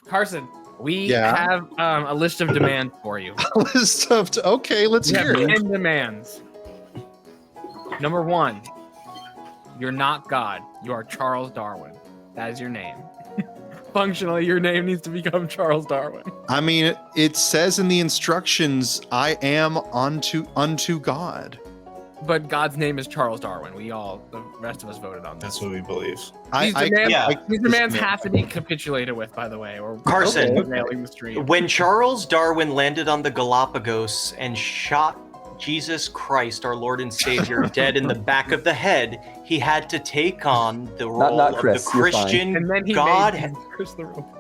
Carson, we have a list of demands for you. Okay, let's hear it. 10 demands. Number 1, you're not God. You are Charles Darwin. That is your name. Functionally, your name needs to become Charles Darwin. I mean, it says in the instructions, I am unto God. But God's name is Charles Darwin. The rest of us voted on this. That's what we believe. These demands have to be capitulated with, by the way, or Carson, nailing the stream. When Charles Darwin landed on the Galapagos and shot Jesus Christ, our Lord and Savior, dead in the back of the head, he had to take on the role of the Christian Godhead.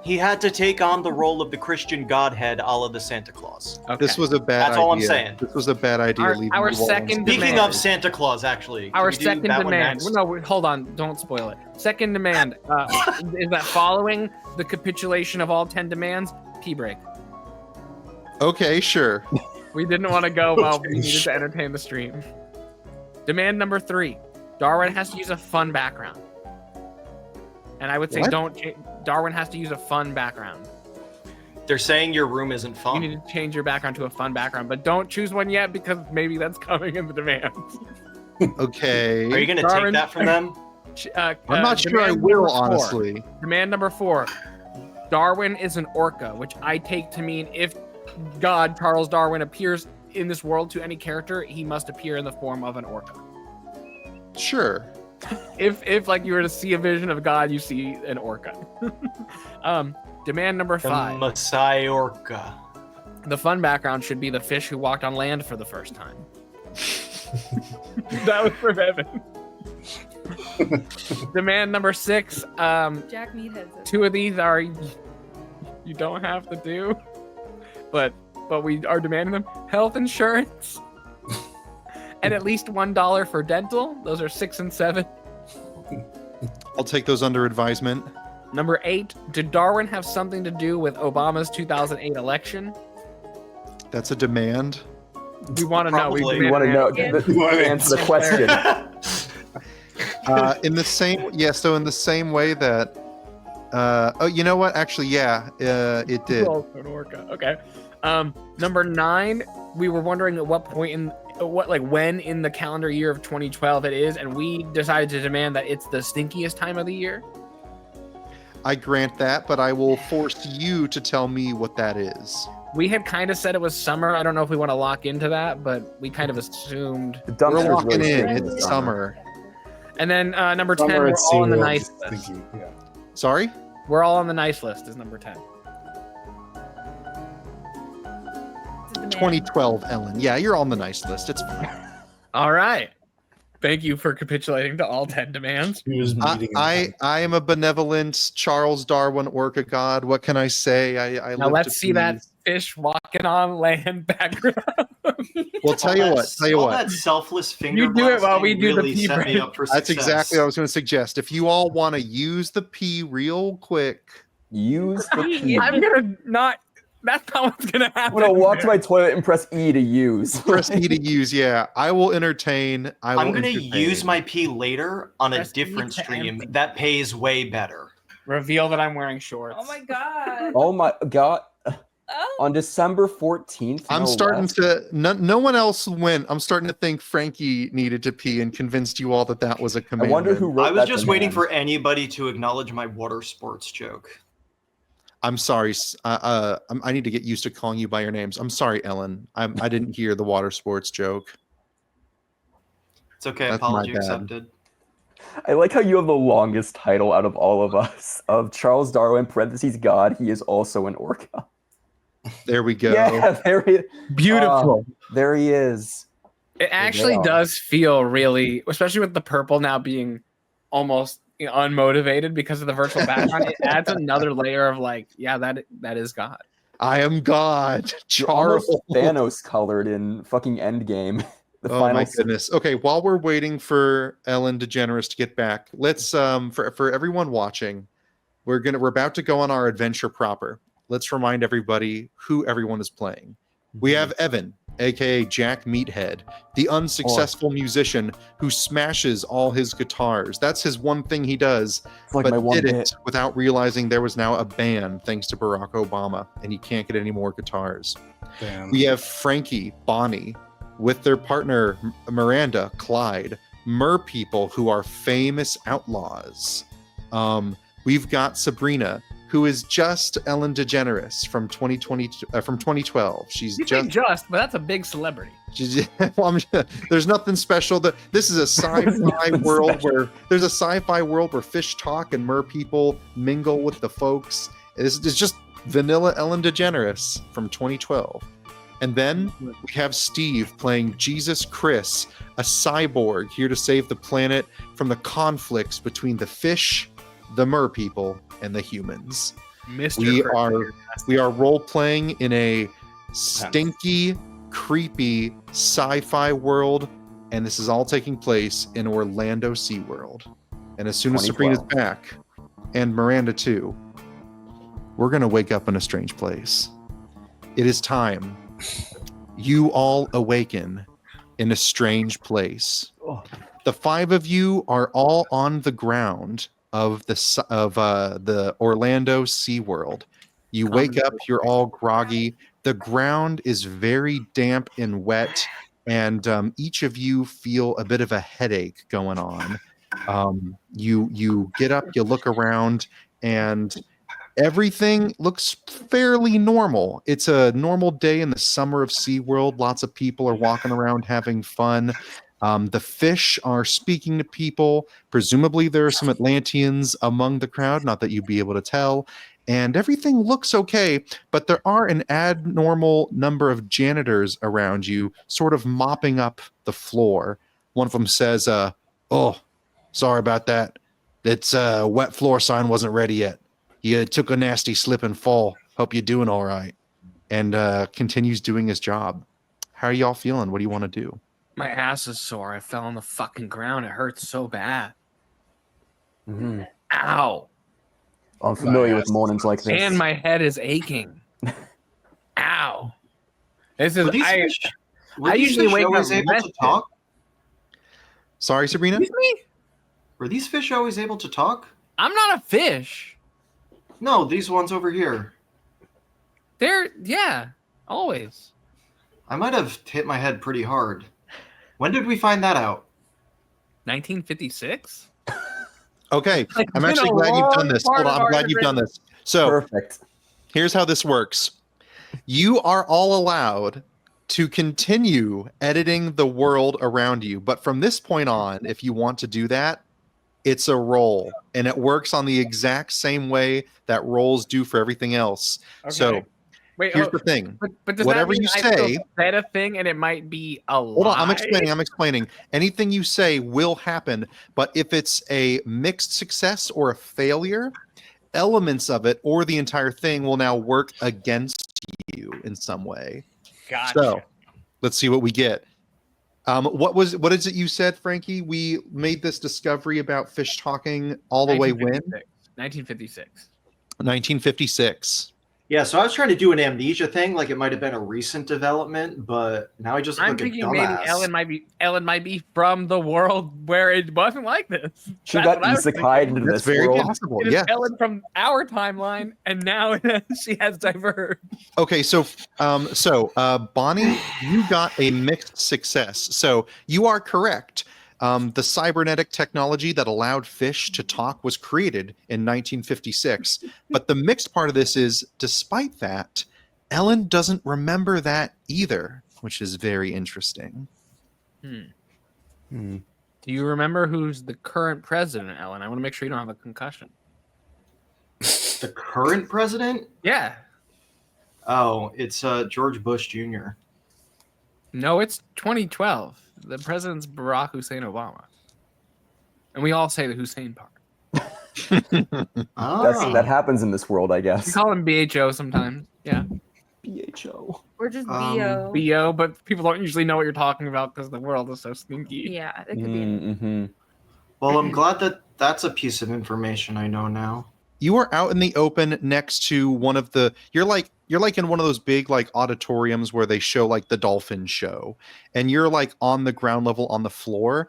He had to take on the role of the Christian Godhead, a la the Santa Claus. Okay. This was a bad idea. That's all I'm saying. This was a bad idea. Our second demand. Speaking of Santa Claus, actually. Our second demand. No, hold on. Don't spoil it. Second demand is that following the capitulation of all 10 demands, pee break. Okay, sure. We didn't want to go while we needed to entertain the stream. Demand number 3. Darwin has to use a fun background. And I would say Darwin has to use a fun background. They're saying your room isn't fun. You need to change your background to a fun background, but don't choose one yet because maybe that's coming in the demands. Okay. Are you going to take that from them? I'm not sure I will, honestly. Demand number 4. Darwin is an orca, which I take to mean if God, Charles Darwin, appears in this world to any character, he must appear in the form of an orca. Sure. If like you were to see a vision of God, you see an orca. Demand number 5. The Messiah orca. The fun background should be the fish who walked on land for the first time. That was from Evan. Demand number 6. Jack Meathead. 2 of these are you don't have to do, but we are demanding them. Health insurance. And at least $1 for dental. Those are 6 and 7. I'll take those under advisement. Number 8, did Darwin have something to do with Obama's 2008 election? That's a demand. We want to know. We want to know. Answer the question. In the same, so in the same way that, oh, you know what? Actually, it did. Okay. Number 9, we were wondering at what point when in the calendar year of 2012 it is, and we decided to demand that it's the stinkiest time of the year. I grant that, but I will force you to tell me what that is. We had kind of said it was summer. I don't know if we want to lock into that, but we kind of assumed. We're locking in. It's summer. And then number 10, we're all on the nice list. Yeah. Sorry? We're all on the nice list is number 10. 2012, Ellen. Yeah, you're on the nice list. It's fine. All right. Thank you for capitulating to all 10 demands. I am a benevolent Charles Darwin orca god. What can I say? Now let's see that fish walking on land background. Well, tell you what. That selfless finger. You do it while we do really the pee set me break. up for That's success. exactly what I was going to suggest. If you all want to use the pee real quick. Use the pee. I'm going to not. That's not what's going to happen. I'm going to walk to my toilet and press E to use. Press E to use, yeah. I will entertain. I'm going to use my pee later on a different stream that pays way better. Reveal that I'm wearing shorts. Oh my god. Oh my god. Oh. On December 14th. I'm starting to. No one else went. I'm starting to think Frankie needed to pee and convinced you all that was a command. I wonder who wrote I was that just demand. waiting for anybody to acknowledge my water sports joke. I'm sorry. I need to get used to calling you by your names. I'm sorry, Ellen. I didn't hear the water sports joke. It's okay. That's Apology my bad. accepted. I like how you have the longest title out of all of us. Of Charles Darwin, parentheses, God, he is also an orca. There we go. Yeah, there he is. Beautiful. There he is. It actually does feel really, especially with the purple now being almost unmotivated because of the virtual background. It adds another layer of that is God. I am God. Charles Thanos colored in fucking Endgame. Oh my goodness. Okay, while we're waiting for Ellen Degeneres to get back, let's for everyone watching, we're about to go on our adventure proper. Let's remind everybody who everyone is playing. We have Evan, aka Jack Meathead, the unsuccessful musician who smashes all his guitars. That's his one thing he does, It's like but my one did bit. it without realizing there was now a ban thanks to Barack Obama, and he can't get any more guitars. Damn. We have Frankie, Bonnie, with their partner Miranda, CLYDE, mer people who are famous outlaws. We've got Sabrina, who is just Ellen DeGeneres from 2012. She's You say just, but that's a big celebrity. She's, well, there's nothing special. This is a sci-fi world where fish talk and mer people mingle with the folks. It's just vanilla Ellen DeGeneres from 2012. And then we have Steve playing Jesus Chris, a cyborg here to save the planet from the conflicts between the fish, the mer people, and the humans. We are role playing in a stinky, creepy sci-fi world, and this is all taking place in Orlando SeaWorld. And as soon as Sabrina's back, and Miranda too, we're gonna wake up in a strange place. It is time. You all awaken in a strange place. The five of you are all on the ground of the Orlando SeaWorld. You wake up, you're all groggy. The ground is very damp and wet, and each of you feel a bit of a headache going on. You get up, you look around, and everything looks fairly normal. It's a normal day in the summer of SeaWorld. Lots of people are walking around having fun. The fish are speaking to people. Presumably there are some Atlanteans among the crowd, not that you'd be able to tell. And everything looks okay, but there are an abnormal number of janitors around you, sort of mopping up the floor. One of them says, oh, sorry about that. It's wet floor sign wasn't ready yet. You took a nasty slip and fall. Hope you're doing all right. And continues doing his job. How are y'all feeling? What do you want to do? My ass is sore. I fell on the fucking ground. It hurts so bad. Mm-hmm. Ow. I'm familiar with mornings like this. And my head is aching. Ow. This is Were these usually fish wake always up able to rested. talk? Sorry, Sabrina? Excuse me? Were these fish always able to talk? I'm not a fish. No, these ones over here. Yeah, always. I might have hit my head pretty hard. When did we find that out? 1956? Okay, Like, I'm been actually a glad you've done this. long Hold part on, of I'm glad our you've done this. So, Perfect. here's how this works. You are all allowed to continue editing the world around you, but from this point on, if you want to do that, it's a roll, and it works on the exact same way that rolls do for everything else. Okay. So, Wait, here's the thing. But does Whatever that mean you I still say- said a thing and it might be a lie? Hold on, I'm explaining. Anything you say will happen, but if it's a mixed success or a failure, elements of it or the entire thing will now work against you in some way. Gotcha. So, let's see what we get. What is it you said, Frankie? We made this discovery about fish talking all the way when? 1956. 1956. Yeah, so I was trying to do an amnesia thing, like it might have been a recent development, but now I just look I'm like a thinking maybe dumbass. Ellen might be from the world where it wasn't like this. She That's got what I was isekai'd thinking. into That's this very world. possible. It is Yeah. Ellen from our timeline, and now she has diverged. Okay, so Bonnie, you got a mixed success. So you are correct. The cybernetic technology that allowed fish to talk was created in 1956. But the mixed part of this is, despite that, Ellen doesn't remember that either, which is very interesting. Do you remember who's the current president, Ellen? I want to make sure you don't have a concussion. The current president? Yeah. Oh, it's George Bush Jr. No, it's 2012. The president's Barack Hussein Obama. And we all say the Hussein part. That happens in this world, I We guess. call him BHO sometimes. Yeah. BHO. Or just Um, BO. BO, but people don't usually know what you're talking about because the world is so stinky. Yeah, it could be. Mm-hmm. Well, I'm glad that that's a piece of information I know now. You are out in the open next to one of the. You're like in one of those big like auditoriums where they show like the dolphin show, and you're like on the ground level on the floor.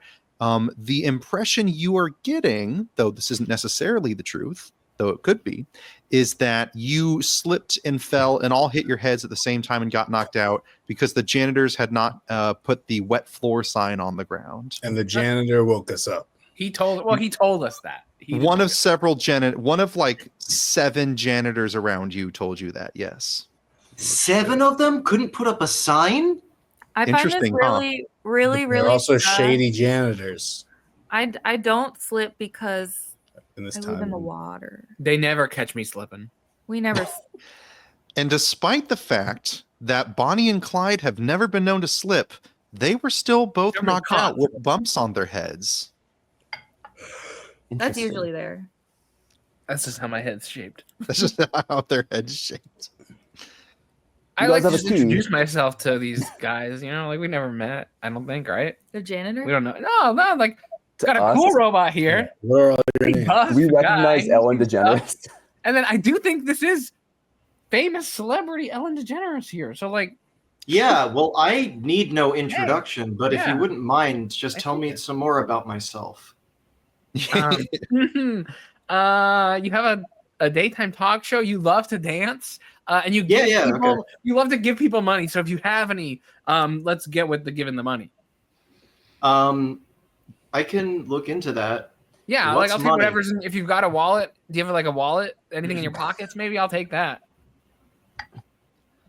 The impression you are getting, though this isn't necessarily the truth, though it could be, is that you slipped and fell and all hit your heads at the same time and got knocked out because the janitors had not put the wet floor sign on the ground. And the janitor woke us up. He told us that. One of like 7 janitors around you told you that, yes. 7 of them couldn't put up a sign? I find this Interesting, really, really, They're really. also shady janitors I don't slip because in this I time. live in the water. They never catch me slipping. We never. And despite the fact that Bonnie and Clyde have never been known to slip, they were still both Never knocked caught. out with bumps on their heads. That's usually there. That's just how my head's shaped. That's just how their heads shaped. I You like guys to have a just key. introduce myself to these guys. You know, like we never met. I don't think, right? The janitor. We don't know. No, like To got a us, cool robot here. What are all your Big names? buff we recognize guy. Ellen DeGeneres. And then I do think this is famous celebrity Ellen DeGeneres here. So like, Yeah, well, I need no introduction, but if yeah. you wouldn't mind, just I tell me think some more about myself. you have a daytime talk show. You love to dance, and you give people, okay. you love to give people money. So if you have any, let's get with the giving the money. I can look into that. Yeah, What's like I'll take money? whatever's in, if you've got a wallet. Do you have like a wallet? Anything in your pockets? Maybe I'll take that.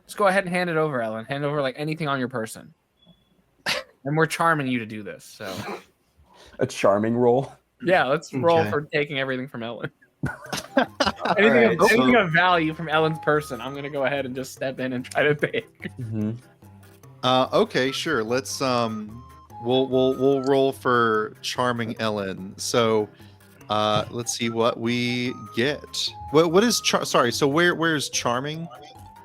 Just go ahead and hand it over, Ellen. Hand over like anything on your person. And we're charming you to do this. So A charming role. yeah, let's roll Okay. for taking everything from Ellen. All right, Anything so- of value from Ellen's person, I'm gonna go ahead and just step in and try to take. Mhm. Okay, sure. Let's we'll roll for charming Ellen. So let's see what we get. What is sorry, so where's charming?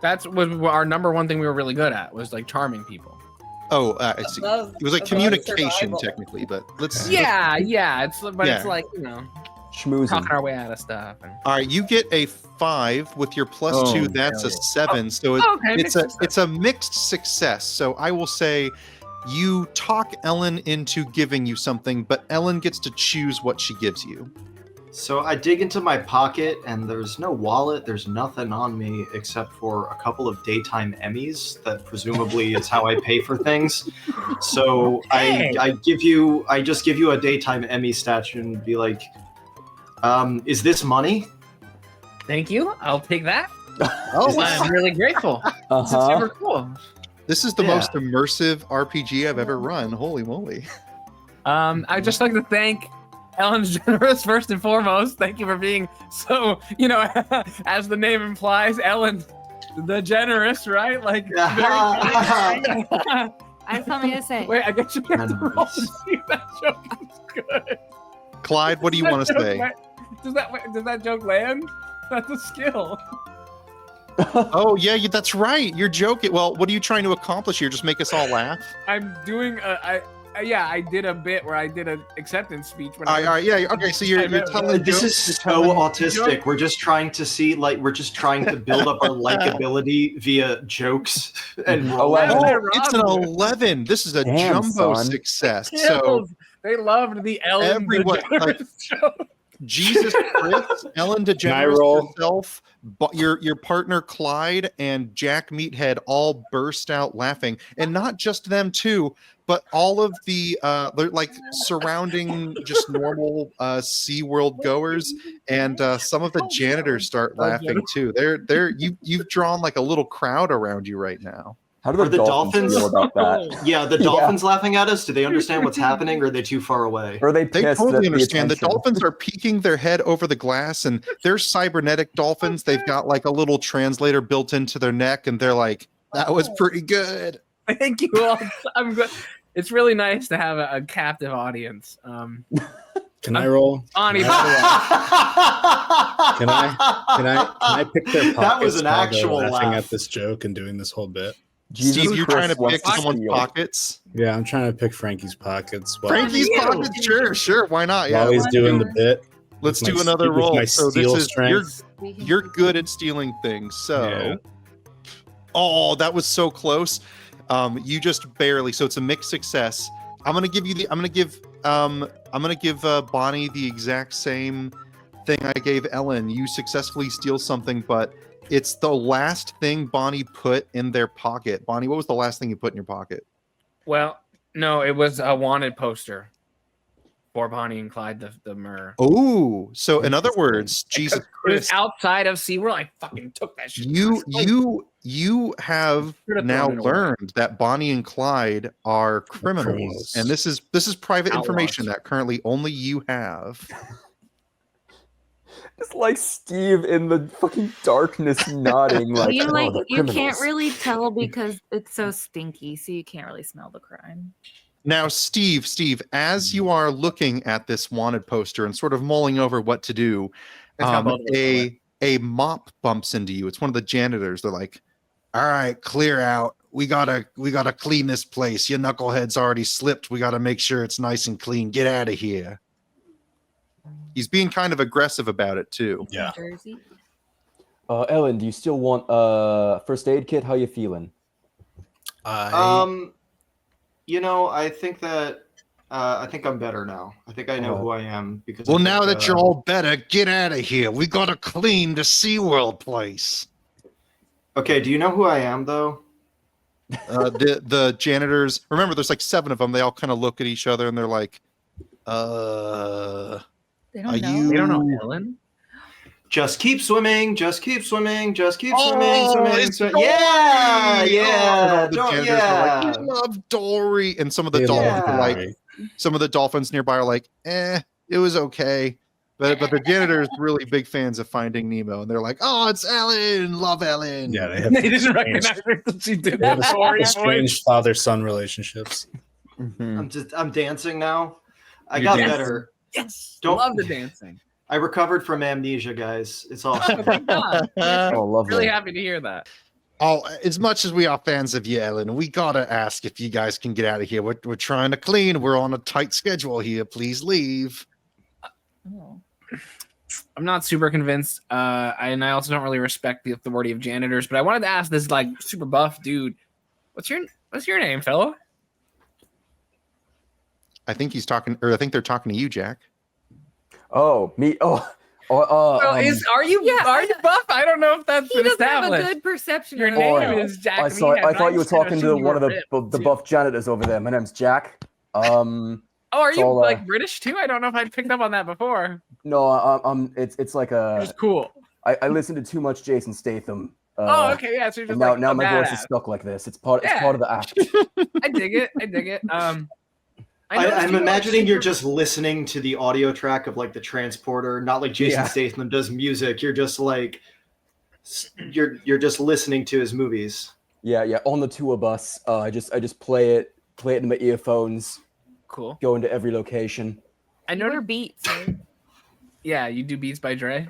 That's was our number one thing we were really good at was like charming people. Oh, I see. Above- It was like above communication survival. technically, but let's Yeah, it's Yeah. it's like, you know, Schmoozing. talking our way out of stuff. And... All right, you get a 5 with your plus Oh, 2. That's a no. 7. So okay, it's a mixed success. So I will say you talk Ellen into giving you something, but Ellen gets to choose what she gives you. So I dig into my pocket, and there's no wallet. There's nothing on me except for a couple of daytime Emmys. That presumably is how I pay for things. So Hey. I just give you a daytime Emmy statue and be like, is this money? Thank you. I'll take that. Oh, I'm really grateful. This is Uh-huh. super cool. this is the Yeah. most immersive RPG I've ever run. Holy moly. I'd just like to thank Ellen DeGeneres first and foremost. Thank you for being so, you know, as the name implies, Ellen DeGeneres, right? Like, very I have something to say. Wait, I guess you have to roll to see if that joke is good. Clyde, what do you want to say? Does that joke land? That's a skill. Oh, yeah, that's right. You're joking. Well, what are you trying to accomplish here? Just make us all laugh? I'm doing I did a bit where I did an acceptance speech. When All right, yeah. Okay, so you're telling This jokes, is you're so telling- autistic. We're just trying to see, like, we're just trying to build up our likability via jokes and Oh, roll. wow. Oh, it's an 11. This is a Damn, jumbo son. success. So Kills. They loved the Ellen Everyone, DeGeneres joke. Jesus Christ, Ellen DeGeneres roll? herself, but your partner Clyde and Jack Meathead all burst out laughing, and not just them too, but all of the like surrounding just normal SeaWorld goers, and some of the janitors start laughing too. You've drawn like a little crowd around you right now. How do Are the dolphins- feel about that? Yeah, the dolphins laughing at us. Do they understand what's happening, or are they too far away? Or are they They pissed totally at the understand. The attention? dolphins are peeking their head over the glass, and they're cybernetic dolphins. They've got like a little translator built into their neck, and they're like, "That was pretty good." Thank you all. I'm good. It's really nice to have a captive audience. Can I roll? Ani, Can by the way. Can I pick their pockets That was an while they're actual laughing laugh. at this joke and doing this whole bit? Jesus Steve, you're trying to Christ pick wants to someone's steal. pockets. Yeah, I'm trying to pick Frankie's pockets while, Frankie's you. pockets, sure, why not? Yeah, while he's doing the bit. Let's With do my another st- with roll. my So steel this is strength. you're good at stealing things. So, Yeah. oh, that was so close. You just barely. So it's a mixed success. I'm gonna give Bonnie the exact same thing I gave Ellen. You successfully steal something, but it's the last thing Bonnie put in their pocket. Bonnie, what was the last thing you put in your pocket? Well, no, it was a wanted poster for Bonnie and Clyde, the myrrh. Oh, so in other words, Jesus It was Christ, outside of SeaWorld. I fucking took that shit. you have Should've now thrown it away. learned that Bonnie and Clyde are criminals, criminals. and this is private Outlaws. information that currently only you have. It's like Steve in the fucking darkness nodding like, You "Oh, like they're you can't criminals." really tell because it's so stinky, so you can't really smell the crime. Now, Steve, as you are looking at this wanted poster and sort of mulling over what to do, That's how both of us do it. a mop bumps into you. It's one of the janitors. They're like, "All right, clear out. We gotta clean this place. Your knucklehead's already slipped. We gotta make sure it's nice and clean. Get out of here." He's being kind of aggressive about it too. Yeah. Jersey. Ellen, do you still want first aid kit? How you feeling? You know, I think that I think I'm better now. I think I know who I am because. Well, I now think, that you're all better, get out of here. We gotta clean the SeaWorld place. Okay, do you know who I am though? The janitors. Remember, there's like 7 of them. They all kind of look at each other and they're like, They Are don't know. you- They don't know Ellen. Just keep swimming. Just keep swimming. Just keep Oh, swimming. it's Swimming. Dory! Yeah, Oh, and yeah, all the janitors are yeah. like, "We love Dory," and some of the They love dolphins are like, Dory. some of the dolphins nearby are like, it was okay. But the janitors really big fans of Finding Nemo, and they're like, "Oh, it's Ellen, love Ellen." Yeah, they have They didn't strange- recognize her until she did they have that. Sorry, strange father-son relationships. Mhm. I'm dancing now. I You're got dancing. better. Yes. Don't- Love the dancing. I recovered from amnesia, guys. It's awesome. Thank God. Oh, lovely. Really happy to hear that. Oh, as much as we are fans of you, Ellen, we gotta ask if you guys can get out of here. We're trying to clean. We're on a tight schedule here. Please leave. Oh. I'm not super convinced. And I also don't really respect the authority of janitors. But I wanted to ask this like super buff dude, what's your name, fella? I think he's talking, or I think they're talking to you, Jack. Oh, me. Oh, Are you buff? I don't know if that's He been doesn't have a established. good perception. Your of name male. is Jack. I and saw. he has I thought you were nice hair, talking so to you one of were the ripped, the too. buff janitors over there. My name's Jack. Oh, are it's you all, like British too? I don't know if I'd picked up on that before. No, it's like It's cool. I listen to too much Jason Statham. Oh, okay, yeah. So you're just And like now a my voice is badass. stuck like this. It's part Yeah. of the act. I dig it. I dig it. I'm imagining you're just listening to the audio track of like the transporter, not like Jason Yeah. Statham does music. You're just like you're just listening to his movies. Yeah. On the tour bus, I just play it in my earphones, cool. go into every location. I You wear know. beats. Right? Yeah, you do Beats by Dre.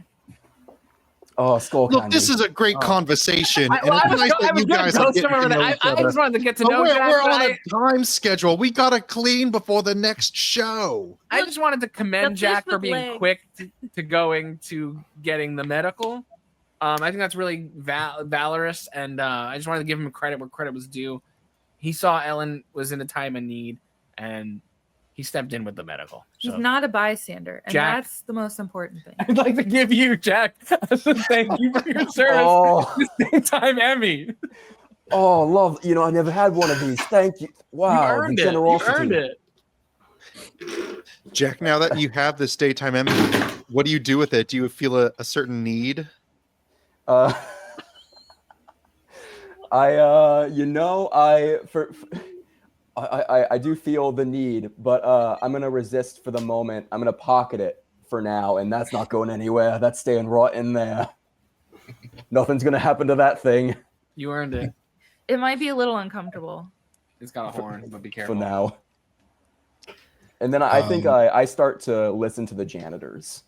Oh, skull Look, candy. this is a great conversation. I and it's nice that you guys are getting to know each I other. just wanted to get to But know Jack. we're but on I, a time schedule. We gotta clean before the next show. I just wanted to commend The Jack fish for with being legs. quick to going to getting the medical. I think that's really valorous, and I just wanted to give him credit where credit was due. He saw Ellen was in a time of need, and he stepped in with the medical. He's So not a bystander, and Jack- that's the most important thing. I'd like to give you, Jack, as a thank you for your service. Oh, The Daytime Emmy. oh, love. You know, I never had one of these. Thank you. Wow, you earned the it. You generosity. earned it. Jack, now that you have this daytime Emmy, what do you do with it? Do you feel a certain need? I do feel the need, but I'm gonna resist for the moment. I'm gonna pocket it for now, and that's not going anywhere. That's staying right in there. Nothing's gonna happen to that thing You earned it. It might be a little uncomfortable. It's got a horn, but be for careful. now. And then I think I start to listen to the janitors.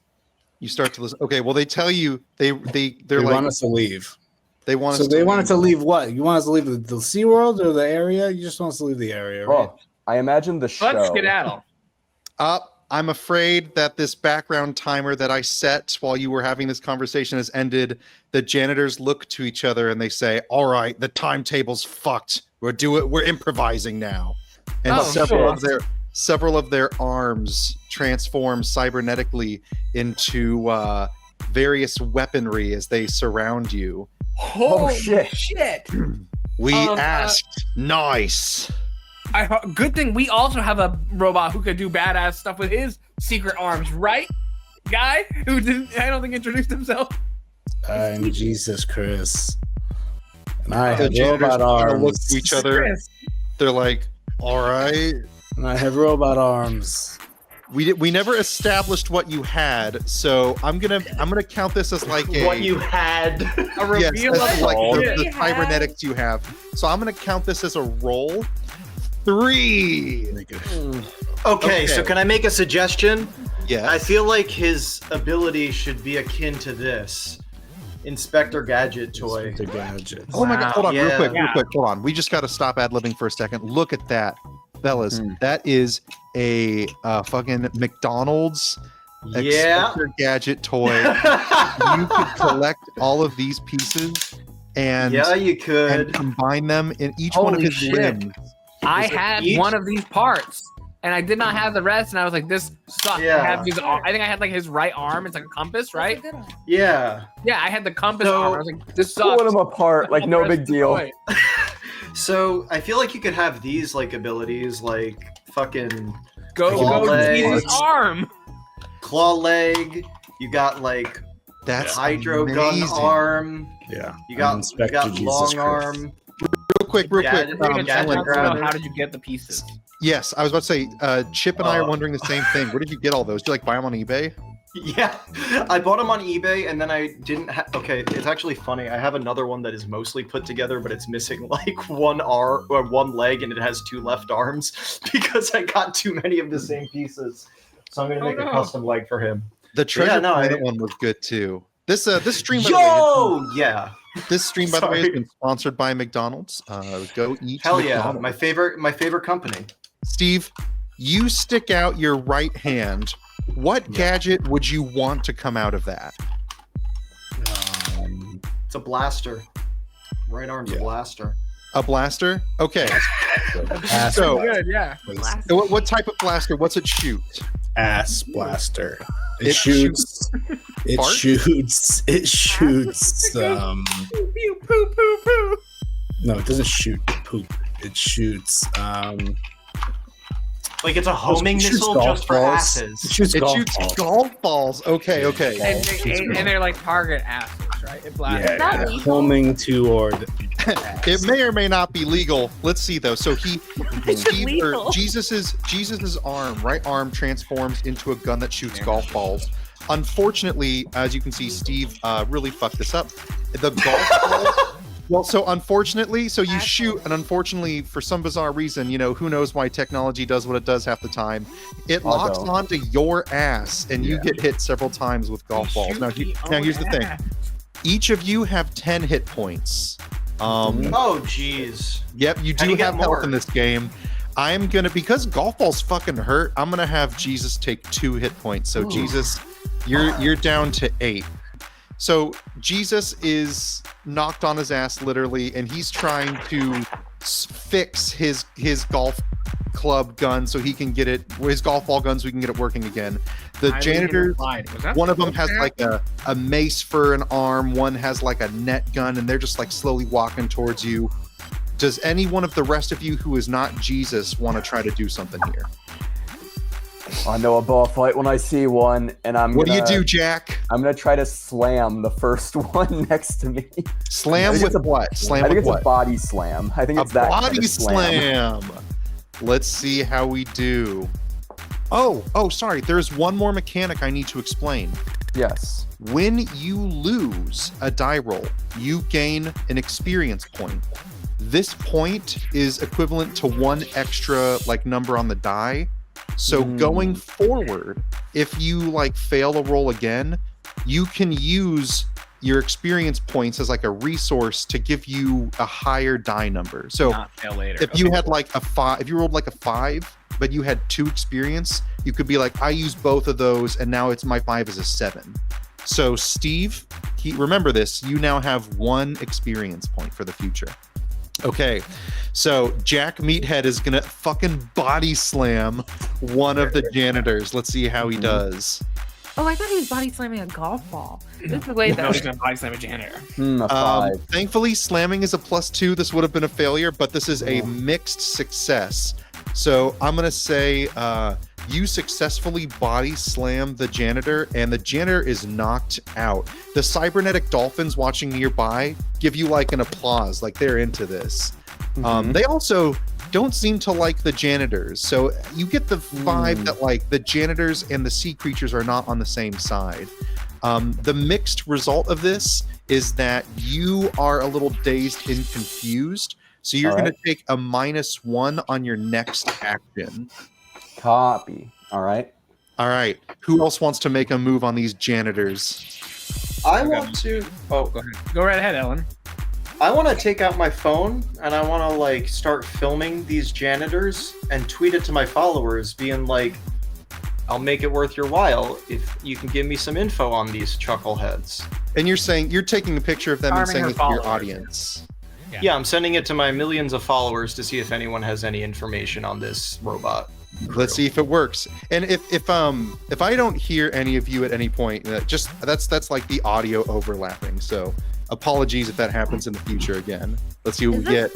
You start to listen. Okay, well, they tell you they're They like want us to leave. they want So us. they want us to leave what? You want us to leave the SeaWorld or the area? You just want us to leave the area, right? Oh, I imagine the show. Let's skedaddle. Up. I'm afraid that this background timer that I set while you were having this conversation has ended. The janitors look to each other and they say, "All right, the timetable's fucked. We're improvising now." And several of their arms transform cybernetically into various weaponry as they surround you. Oh shit! We asked nice. Good thing we also have a robot who could do badass stuff with his secret arms, right? Guy who I don't think introduced himself. I'm Jesus Chris. And I The have janitors robot arms. look to each other. Chris. They're like, "All right." And I have robot arms. We never established what you had, so I'm gonna count this as like a What you had. A reveal yes, of like what the we cybernetics you have. So I'm gonna count this as a roll. 3. Okay, so Okay. can I make a suggestion? Yes. I feel like his ability should be akin to this. Inspector Gadget toy. The gadget. Oh my god! Hold on, real Yeah. quick. Hold on. We just got to stop ad-libbing for a second. Look at that, fellas. That is a fucking McDonald's Yeah. Inspector Gadget toy. You could collect all of these pieces and Yeah, you and could. combine them in each one of Holy his shit. limbs. I Is it had each? one of these parts, and I did not have the rest, and I was like, "This sucks." Yeah. I have his. I think I had like his right arm. It's like a compass, right? Yeah. Yeah, I had the compass So- arm. I was like, "This sucks." Pulling them apart like no big deal. So I feel like you could have these like abilities, like fucking Go Claw see his legs. arm. claw leg. You got like That's hydro gun amazing. arm. Yeah. You got, Inspector long Jesus Christ. arm. Real quick. Yeah, Ellen, Gadget. how did you get the pieces? Yes, I was about to say. Chip and I are wondering the same thing. Where did you get all those? Did you like buy them on eBay? Yeah, I bought them on eBay and then I didn't have. Okay, it's actually funny. I have another one that is mostly put together, but it's missing like one arm or one leg, and it has 2 left arms because I got too many of the same pieces. So I'm gonna make a custom leg for him. The Treasure no, Planet one was good too. This stream, by the way, Yo, yeah, this stream by the way has Sorry. been sponsored by McDonald's. Go eat. hell yeah, McDonald's. my favorite company. Steve, you stick out your right hand. What gadget would you want to come out of that? It's a blaster. Right arm's a blaster. A blaster? Okay. Ass, So, Good, yeah. what type of blaster? What's it shoot? ass blaster. It, It shoots. It Fart? shoots. It shoots. Pew, poo, poo, poo. No, it doesn't shoot poop. It shoots. Like it's a homing It shoots missile golf just for balls. It asses. shoots It golf shoots balls. golf balls. Okay. And they're like target asses, right? It blasts. Yeah, that yeah. legal? Homing toward. It may or may not be legal. Let's see though. So Legal. Jesus's right arm transforms into a gun that shoots golf balls. Unfortunately, as you can see, Steve really fucked this up. The golf ball. Well, so unfortunately, you shoot, and unfortunately, for some bizarre reason, who knows why technology does what it does half the time, it locks don't. onto your ass, and you get hit several times with golf balls. Now, here's the thing: each of you have 10 hit points. Oh jeez. Yep, you How do do you get have health more? in this game. I'm gonna, because golf balls fucking hurt, I'm gonna have Jesus take 2 hit points. So Jesus, you're down to 8. So Jesus is knocked on his ass literally, and he's trying to fix his golf club gun so he can get it, his golf ball gun so he can get it working again. The janitor, one of them has like a mace for an arm, one has like a net gun, and they're just like slowly walking towards you. Does any one of the rest of you who is not Jesus want to try to do something here? I know a ball fight when I see one, and What do you do, Jack? I'm gonna try to slam the first one next to me. Slam I think with it's what? Slam I think with it's what? a body slam. I think A it's that kind body of slam. slam. Let's see how we do. Oh, sorry. There's one more mechanic I need to explain. Yes. When you lose a die roll, you gain an experience point. This point is equivalent to 1 extra number on the die. So going forward, if you fail a roll again, you can use your experience points as a resource to give you a higher die number. So Not fail later. if you had a 5, if you rolled a 5, but you had 2 experience, you could be like, I use both of those, and now my 5 is a 7. So Steve, remember this, you now have 1 experience point for the future. Okay, so Jack Meathead is gonna fucking body slam one of the janitors. Let's see how he does. Oh, I thought he was body slamming a golf ball. This is way No, better. he's gonna body slam a janitor. A 5. Thankfully, slamming is a +2. This would have been a failure, but this is a mixed success. So I'm gonna say you successfully body slam the janitor, and the janitor is knocked out. The cybernetic dolphins watching nearby give you like an applause, like they're into this. They also don't seem to like the janitors, so you get the vibe that like the janitors and the sea creatures are not on the same side. The mixed result of this is that you are a little dazed and confused, so you're going to take a -1 on your next action. Copy. All right. Who else wants to make a move on these janitors? I want to. Oh, Go ahead. Go right ahead, Ellen. I want to take out my phone and I want to like start filming these janitors and tweet it to my followers, being like, "I'll make it worth your while if you can give me some info on these chuckleheads." And you're saying you're taking a picture of them and saying Charming it her to your followers. audience. Yeah, I'm sending it to my millions of followers to see if anyone has any information on this robot. Let's see if it works. And if I don't hear any of you at any point, that's like the audio overlapping. So apologies if that happens in the future again. Let's see what we get.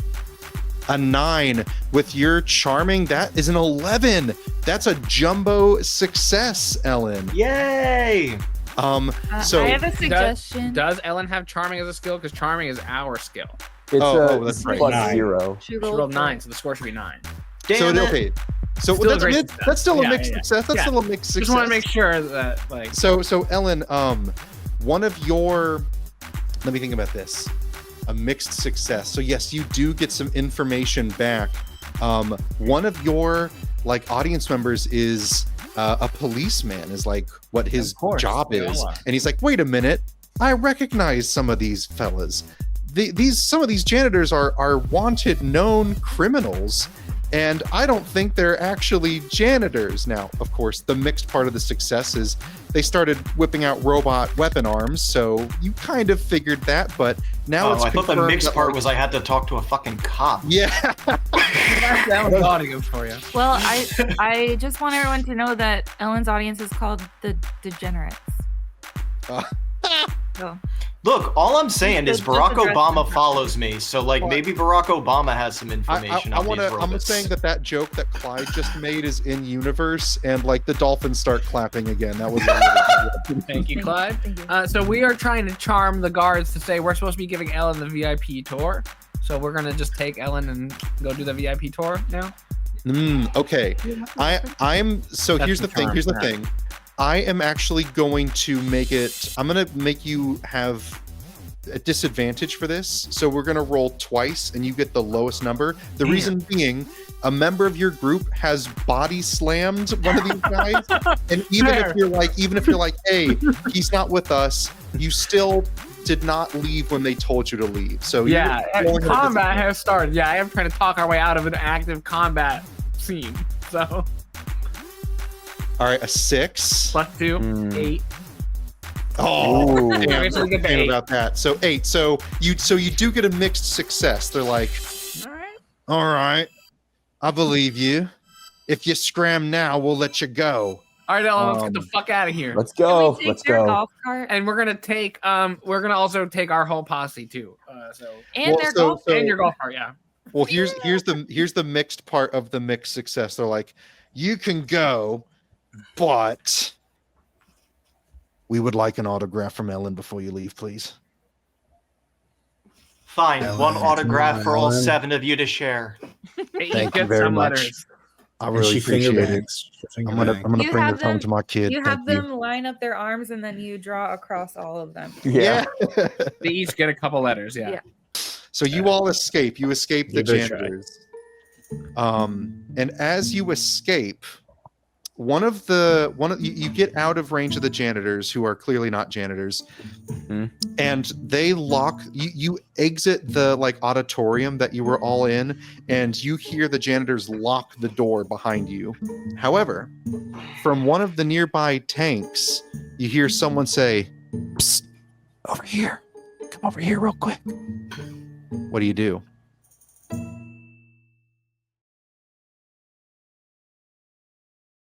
A 9 with your charming. That is an 11. That's a jumbo success, Ellen. Yay! So I have a suggestion. Does Ellen have charming as a skill? Because charming is our skill. It's that's right. +0. She She rolled 9, so the score should be 9. Damn it. okay. So Still a that's great mid, success. that's still a Yeah, mixed yeah, success. That's yeah. still a mixed success. Just want to make sure that like. So Ellen, one of your, let me think about this. A mixed success. So yes, you do get some information back. One of your like audience members is a policeman, is like what his job is, and he's like, wait a minute, I recognize some of these fellas. Some of these janitors are wanted known criminals, and I don't think they're actually janitors. Now, of course, the mixed part of the success is they started whipping out robot weapon arms, so you kind of figured that, but now it's I thought the confirmed mixed that, part like, was I had to talk to a fucking cop. Yeah. That was audio for you. Well, I just want everyone to know that Ellen's audience is called the Degeneres. So. Look, all I'm saying is Just Barack address Obama them. follows me, so like maybe Barack Obama has some information on these robots. I'm saying that joke that Clyde just made is in universe, and like the dolphins start clapping again. That was Thank you, Clyde. Thank you. So we are trying to charm the guards to say we're supposed to be giving Ellen the VIP tour. So we're gonna just take Ellen and go do the VIP tour now. Okay. I'm so That's here's the the thing. charm, Here's the yeah. thing. I am actually going to make it. I'm gonna make you have a disadvantage for this. So we're gonna roll twice, and you get the lowest number. The reason being, a member of your group has body slammed one of these guys, and even if you're like, hey, he's not with us, you still did not leave when they told you to leave. So Yeah, you're rolling at a combat has started. Yeah, I am trying to talk our way out of an active combat scene. So All right, a 6. +2, 8. Oh, Yeah, damn, we should get the thinking 8. about that. So 8. So you do get a mixed success. They're like, all right, I believe you. If you scram now, we'll let you go. All right, Ellen, let's get the fuck out of here. Let's go. Can we take Let's their go. golf cart And we're gonna take we're gonna also take our whole posse too. and their golf And your golf cart, yeah. Well, here's the mixed part of the mixed success. They're like, you can go, but we would like an autograph from Ellen before you leave, please. Fine, Ellen, one autograph for all Ellen. 7 of you to share. Thank you Get very some much. letters. I And really she finger appreciate it. bangs. She finger I'm gonna bangs. You bring have this home them- to my kid. You Thank have them line up their arms and then you draw across all of them. Yeah. They each get a couple letters, yeah. Yeah. So you all escape. You escape the Give it a try. janitors. And as you escape, you get out of range of the janitors, who are clearly not janitors, and they lock you exit the like auditorium that you were all in, and you hear the janitors lock the door behind you. However, from one of the nearby tanks, you hear someone say, "Psst, over here. Come over here real quick." What do you do?